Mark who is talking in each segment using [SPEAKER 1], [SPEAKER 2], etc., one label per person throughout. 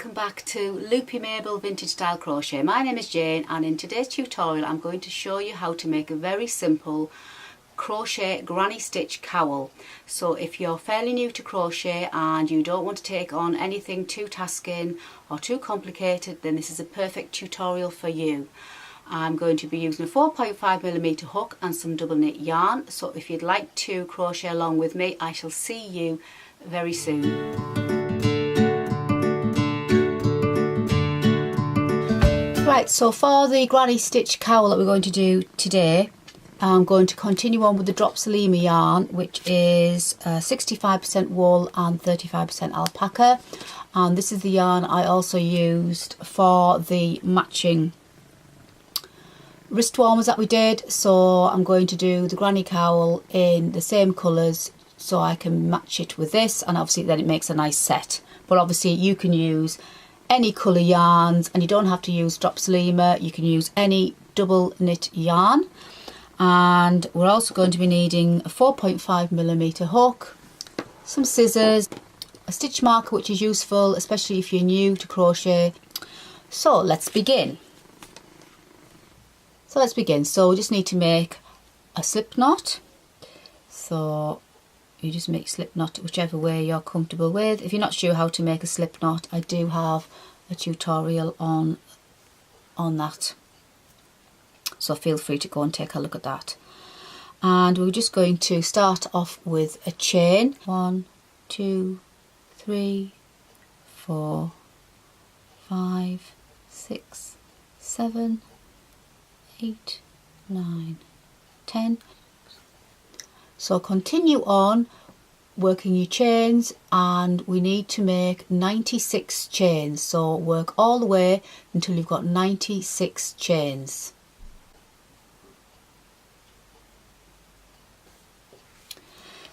[SPEAKER 1] welcome back to Loopy Mabel Vintage Style Crochet. My name is Jane, and in today's tutorial I'm going to show you how to make a very simple crochet granny stitch cowl. So if you're fairly new to crochet and you don't want to take on anything too tasking or too complicated, then this is a perfect tutorial for you. I'm going to be using a 4.5mm hook and some double knit yarn, so if you'd like to crochet along with me, I shall see you very soon. Right, so for the granny stitch cowl that we're going to do today, I'm going to continue on with the drop Salima yarn, which is 65% wool and 35% alpaca, and this is the yarn I also used for the matching wrist warmers that we did. So I'm going to do the granny cowl in the same colours so I can match it with this, and obviously then it makes a nice set. But obviously you can use any colour yarns and you don't have to use drop Salima, you can use any double knit yarn. And we're also going to be needing a 4.5mm hook, some scissors, a stitch marker which is useful especially if you're new to crochet. So let's begin. So we just need to make a slip knot. So you just make slip knot whichever way you're comfortable with. If you're not sure how to make a slip knot, I do have a tutorial on that, so feel free to go and take a look at that. And we're just going to start off with a chain. 1, 2, 3, 4, 5, 6, 7, 8, 9, 10. So continue on working your chains, and we need to make 96 chains. So work all the way until you've got 96 chains.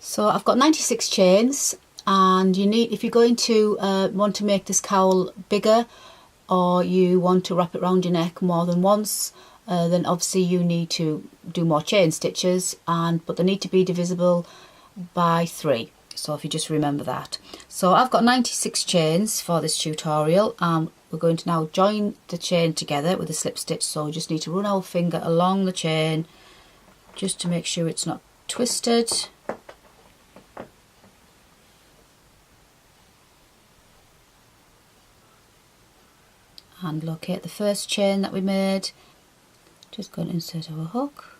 [SPEAKER 1] So I've got 96 chains, and you need, if you're going to want to make this cowl bigger, or you want to wrap it around your neck more than once, then obviously you need to do more chain stitches, but they need to be divisible by 3. So if you just remember that. So I've got 96 chains for this tutorial, and we're going to now join the chain together with a slip stitch. So we just need to run our finger along the chain just to make sure it's not twisted. And locate the first chain that we made. Just going to insert our hook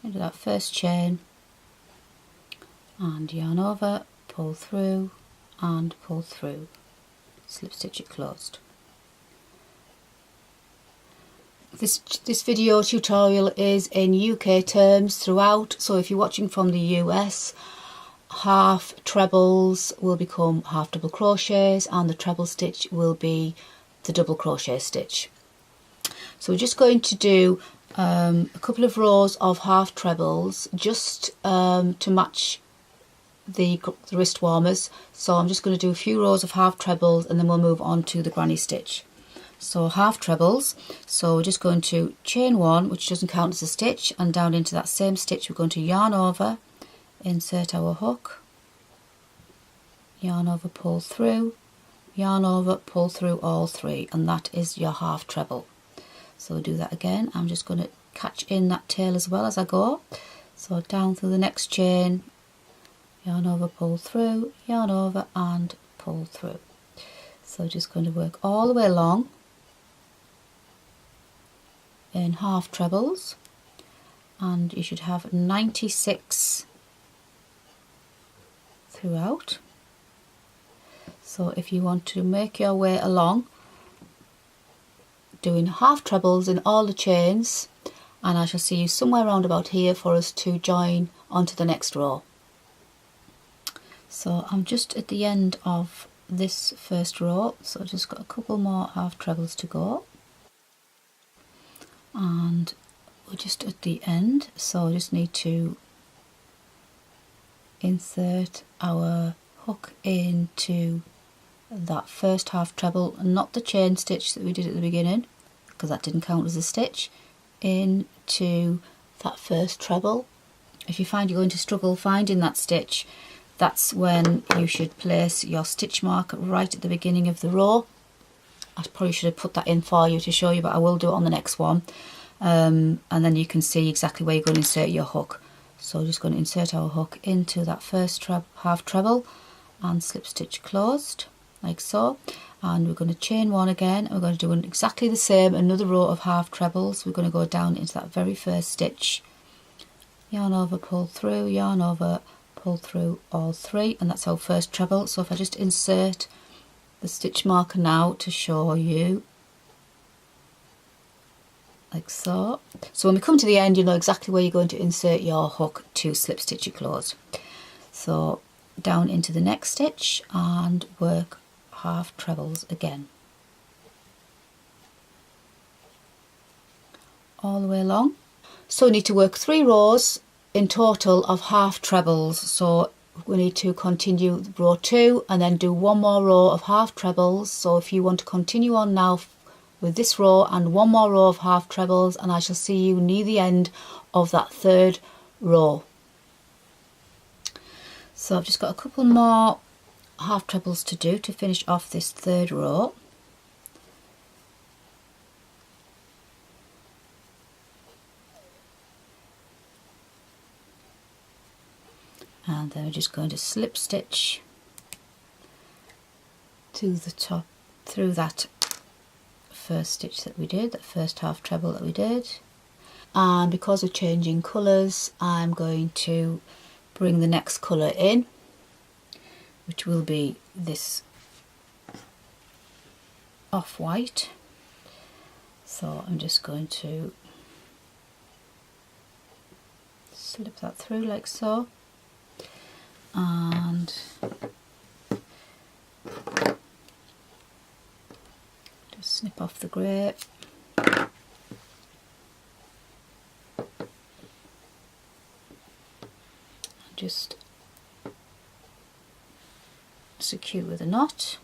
[SPEAKER 1] into that first chain and yarn over, pull through and pull through, slip stitch it closed. This video tutorial is in UK terms throughout, so if you're watching from the US, half trebles will become half double crochets and the treble stitch will be the double crochet stitch. So we're just going to do a couple of rows of half trebles just to match the wrist warmers. So I'm just going to do a few rows of half trebles and then we'll move on to the granny stitch. So half trebles, so we're just going to chain 1, which doesn't count as a stitch, and down into that same stitch we're going to yarn over, insert our hook, yarn over, pull through, yarn over, pull through all 3, and that is your half treble. So do that again. I'm just going to catch in that tail as well as I go. So down through the next chain, yarn over, pull through, yarn over and pull through. So just going to work all the way along in half trebles, and you should have 96 throughout. So if you want to make your way along doing half trebles in all the chains, and I shall see you somewhere around about here for us to join onto the next row. So I'm just at the end of this first row, so I've just got a couple more half trebles to go, and we're just at the end, so I just need to insert our hook into that first half treble, and not the chain stitch that we did at the beginning because that didn't count as a stitch, into that first treble. If you find you're going to struggle finding that stitch, that's when you should place your stitch mark right at the beginning of the row I probably should have put that in for you to show you, but I will do it on the next one. And then you can see exactly where you're going to insert your hook. So we're just going to insert our hook into that first half treble and slip stitch closed, like so. And we're going to chain one again, and we're going to do exactly the same, another row of half trebles. We're going to go down into that very first stitch, yarn over, pull through, yarn over, pull through all three, and that's our first treble. So if I just insert the stitch marker now to show you, like so. So when we come to the end, you know exactly where you're going to insert your hook to slip stitch it closed. So down into the next stitch and work half trebles again, all the way along. So we need to work 3 rows in total of half trebles. So we need to continue row 2 and then do 1 more row of half trebles. So if you want to continue on now with this row and 1 more row of half trebles, and I shall see you near the end of that 3rd row. So I've just got a couple more half trebles to do to finish off this 3rd row. And then we're just going to slip stitch to the top through that first stitch that we did, that first half treble that we did. And because we're changing colours, I'm going to bring the next colour in, which will be this off-white. So I'm just going to slip that through like so, and just snip off the grey. Just secure with a knot,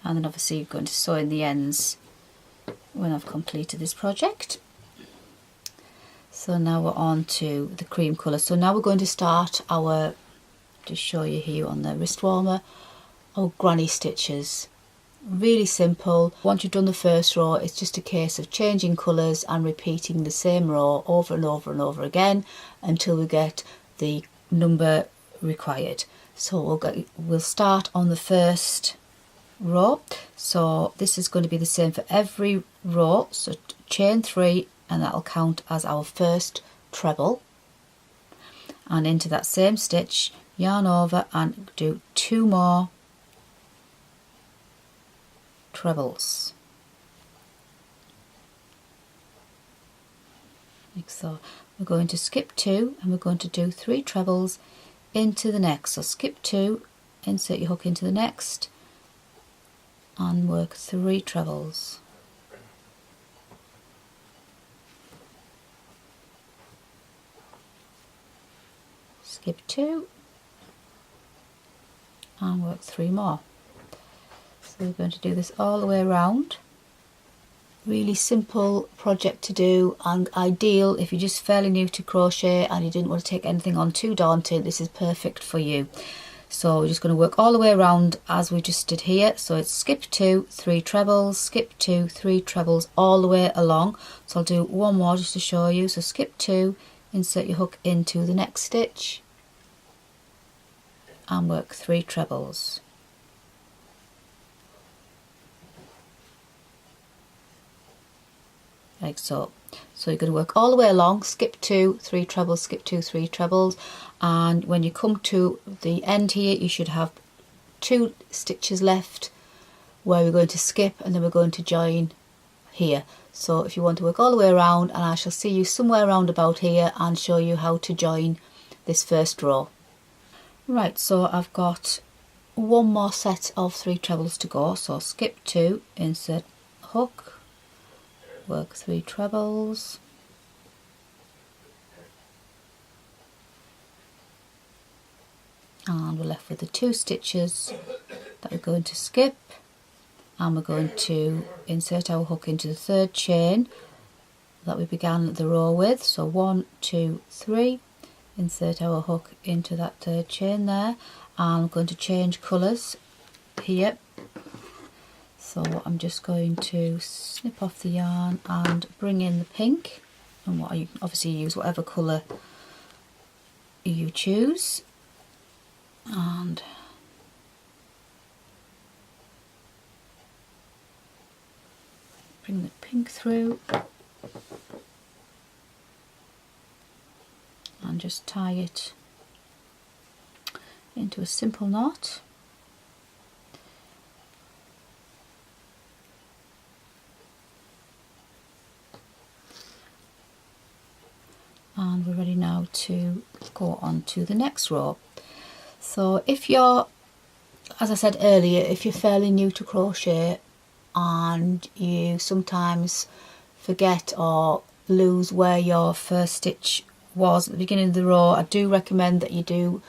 [SPEAKER 1] and then obviously you're going to sew in the ends when I've completed this project. So now we're on to the cream colour. So now we're going to start our, just show you here on the wrist warmer, our granny stitches. Really simple. Once you've done the first row, it's just a case of changing colours and repeating the same row over and over and over again until we get the number required. So we'll start on the first row. So this is going to be the same for every row. So chain 3, and that'll count as our first treble. And into that same stitch, yarn over and do 2 more trebles, like so. We're going to skip 2 and we're going to do 3 trebles into the next. So skip 2, insert your hook into the next and work 3 trebles. Skip 2 and work 3 more. So we're going to do this all the way around. Really simple project to do, and ideal if you're just fairly new to crochet and you didn't want to take anything on too daunting. This is perfect for you. So we're just going to work all the way around as we just did here. So it's skip 2, 3 trebles, skip 2, 3 trebles all the way along. So I'll do 1 more just to show you. So skip 2, insert your hook into the next stitch and work 3 trebles. Like so. So you're going to work all the way along, skip 2, 3 trebles, skip 2, 3 trebles, and when you come to the end here you should have 2 stitches left where we're going to skip, and then we're going to join here. So if you want to work all the way around, and I shall see you somewhere around about here and show you how to join this first row. Right, so I've got 1 more set of 3 trebles to go. So skip 2, insert hook, work 3 trebles, and we're left with the 2 stitches that we're going to skip, and we're going to insert our hook into the 3rd chain that we began the row with. So 1, 2, 3, insert our hook into that 3rd chain there, and I'm going to change colours here. So I'm just going to snip off the yarn and bring in the pink, and what you obviously use whatever colour you choose, and bring the pink through and just tie it into a simple knot. And we're ready now to go on to the next row. So if you're, as I said earlier, if you're fairly new to crochet and you sometimes forget or lose where your first stitch was at the beginning of the row, I do recommend that you do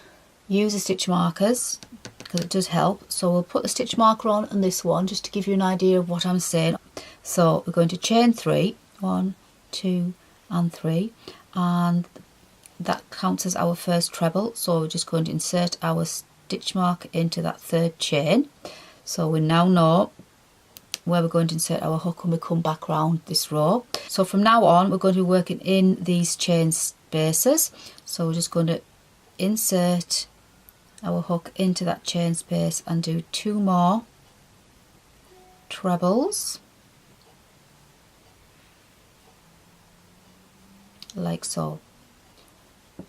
[SPEAKER 1] use the stitch markers because it does help. So we'll put the stitch marker on this one just to give you an idea of what I'm saying. So we're going to chain 3, 1, 2 and 3, and that counts as our first treble. So we're just going to insert our stitch mark into that third chain. So we now know where we're going to insert our hook when we come back round this row. So from now on we're going to be working in these chain spaces. So we're just going to insert our hook into that chain space and do 2 more trebles like so.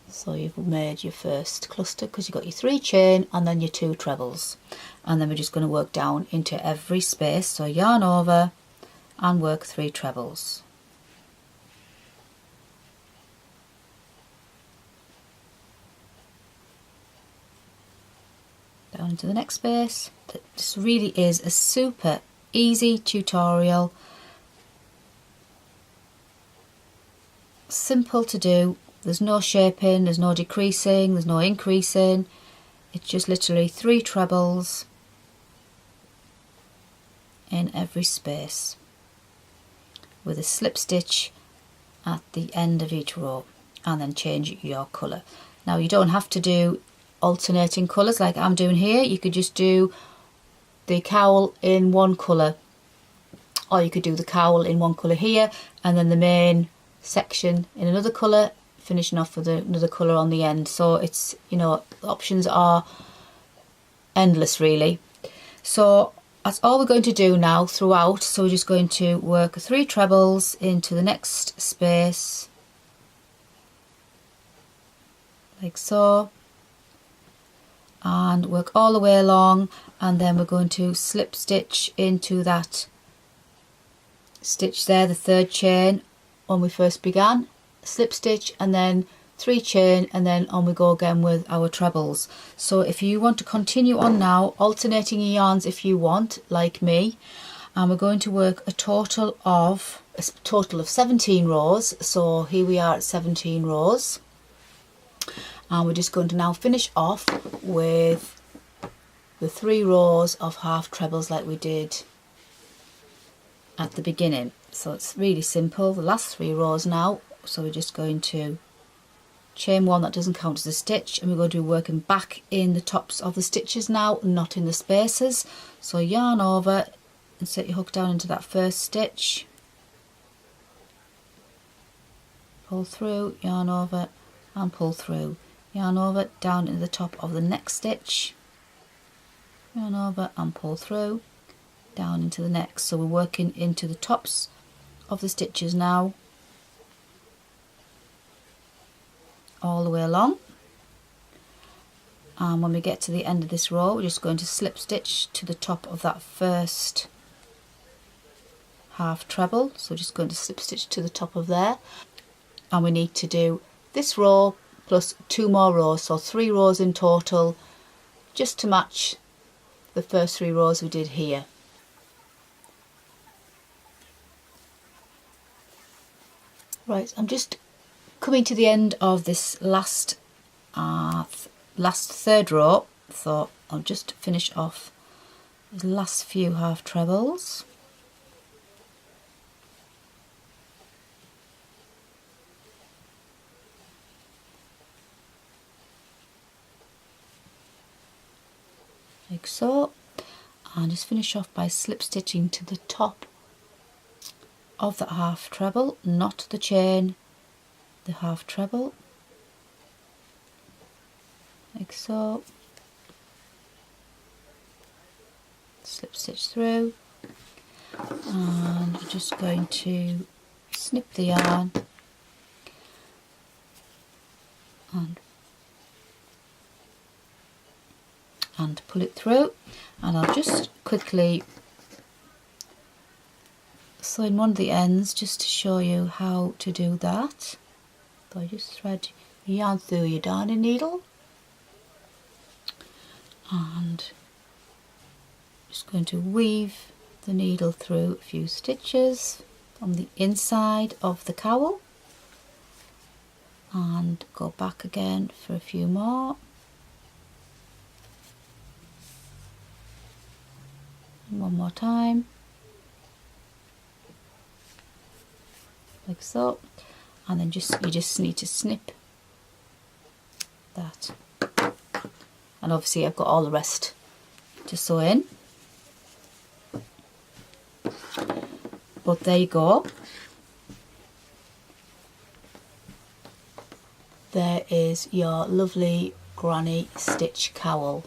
[SPEAKER 1] So you've made your first cluster because you've got your 3 chain and then your 2 trebles, and then we're just going to work down into every space. So yarn over and work 3 trebles. Down into the next space. This really is a super easy tutorial, simple to do. There's no shaping, there's no decreasing, there's no increasing. It's just literally 3 trebles in every space with a slip stitch at the end of each row, and then change your colour. Now you don't have to do alternating colours like I'm doing here. You could just do the cowl in one colour, or you could do the cowl in one colour here and then the main section in another colour, finishing off with another colour on the end. So it's, you know, the options are endless really. So that's all we're going to do now throughout. So we're just going to work 3 trebles into the next space like so, and work all the way along, and then we're going to slip stitch into that stitch there, the 3rd chain when we first began, slip stitch and then 3 chain, and then on we go again with our trebles. So if you want to continue on now, alternating your yarns if you want, like me, and we're going to work a total of 17 rows. So here we are at 17 rows, and we're just going to now finish off with the 3 rows of half trebles like we did at the beginning. So it's really simple, the last 3 rows now. So we're just going to chain 1, that doesn't count as a stitch, and we're going to be working back in the tops of the stitches now, not in the spaces. So yarn over, insert your hook down into that first stitch, pull through, yarn over and pull through, yarn over, down into the top of the next stitch, yarn over and pull through, down into the next. So we're working into the tops of the stitches now, all the way along. And when we get to the end of this row, we're just going to slip stitch to the top of that first half treble. So just going to slip stitch to the top of there, and we need to do this row plus 2 more rows, so 3 rows in total, just to match the first 3 rows we did here. Right, I'm just coming to the end of this last 3rd row, so I'll just finish off the last few half trebles. Like so, and just finish off by slip stitching to the top of that half treble, not the chain, the half treble, like so. Slip stitch through, and I'm just going to snip the yarn and pull it through, and I'll just quickly sew in one of the ends just to show you how to do that. So I just thread your yarn through your darning needle, and just going to weave the needle through a few stitches on the inside of the cowl and go back again for a few more. One more time, like so, and then you just need to snip that, and obviously I've got all the rest to sew in, but there you go. There is your lovely granny stitch cowl.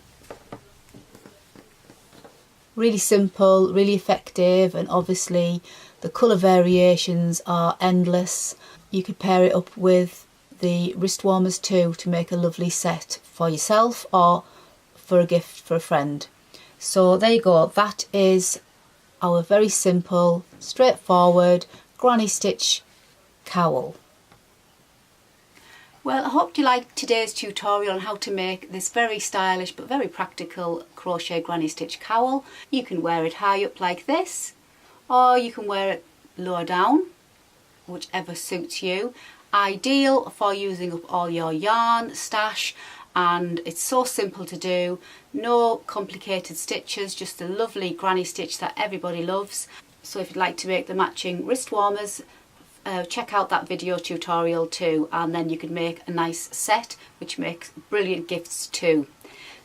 [SPEAKER 1] Really simple, really effective, and obviously the colour variations are endless. You could pair it up with the wrist warmers too to make a lovely set for yourself or for a gift for a friend. So there you go, that is our very simple, straightforward granny stitch cowl. Well, I hope you liked today's tutorial on how to make this very stylish but very practical crochet granny stitch cowl. You can wear it high up like this, or you can wear it lower down, whichever suits you. Ideal for using up all your yarn stash, and it's so simple to do. No complicated stitches, just a lovely granny stitch that everybody loves. So if you'd like to make the matching wrist warmers, check out that video tutorial too, and then you can make a nice set which makes brilliant gifts too.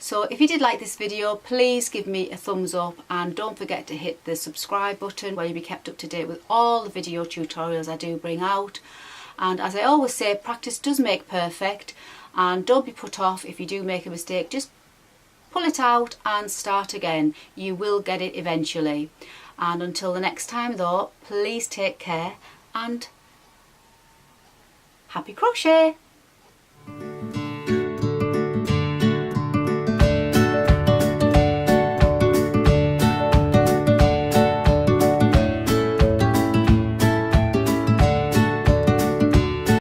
[SPEAKER 1] So if you did like this video, please give me a thumbs up, and don't forget to hit the subscribe button where you'll be kept up to date with all the video tutorials I do bring out. And as I always say, practice does make perfect, and don't be put off if you do make a mistake. Just pull it out and start again. You will get it eventually. And until the next time though, please take care and happy crochet!